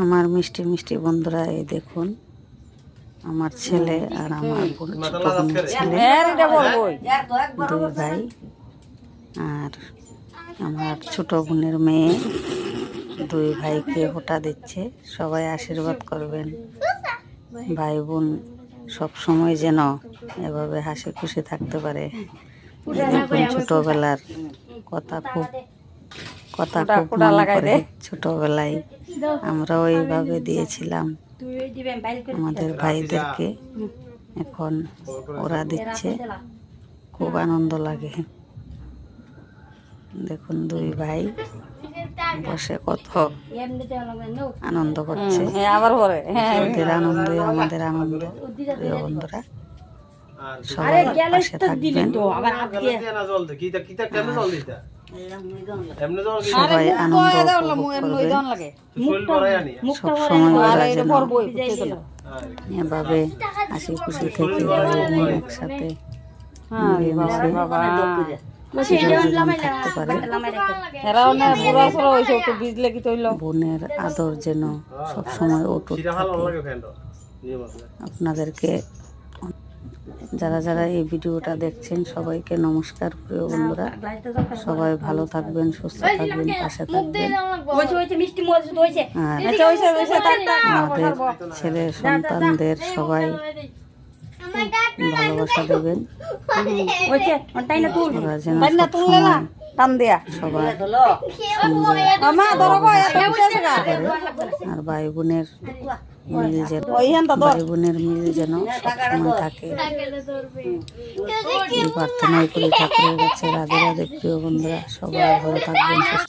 আমার মিষ্টি মিষ্টি বন্ধুরা, এই দেখুন আমার ছেলে আর আমার ছোট বোনের ছেলে, দুই ভাই আর আমার ছোট বোনের মেয়ে, দুই ভাইকে হোঁটা দিচ্ছে। সবাই আশীর্বাদ করবেন, ভাই বোন সব সময় যেন এভাবে হাসি খুশি থাকতে পারে। দেখুন ছোটবেলার কথা খুব মনে পড়ে। ছোটবেলায় আমরা ওইভাবে দিয়েছিলাম আমাদের ভাইদেরকে, এখন ওরা দিচ্ছে, খুব আনন্দ লাগে। দেখুন দুই ভাই বসে কত আনন্দ করছে। ওদের আনন্দই আমাদের আনন্দ। প্রিয় বন্ধুরা, সবাই পাশে থাকবেন, সবাই আনন্দ সব সময় এভাবে হাসি খুশি থেকে একসাথে থাকতে পারে। বোনের আদর যেন সব সময় অটুট থাকে। আপনাদেরকে যারা যারা এই ভিডিওটা দেখছেন সবাইকে নমস্কার। প্রিয় বন্ধুরা, সবাই ভালো থাকবেন, সুস্থ থাকবেন, পাশে থাকবেন। আর আমাদের ছেলে সন্তানদের সবাই ভালোবাসা দেবেন, ওরা যেন সবার আর ভাই বোনের মিল যেন সবসময় থাকে, এই প্রার্থনাই করি ঠাকুরের কাছে। রাধে রাধে। প্রিয় বন্ধুরা, সবাই ভালো থাকবেন, সুস্থ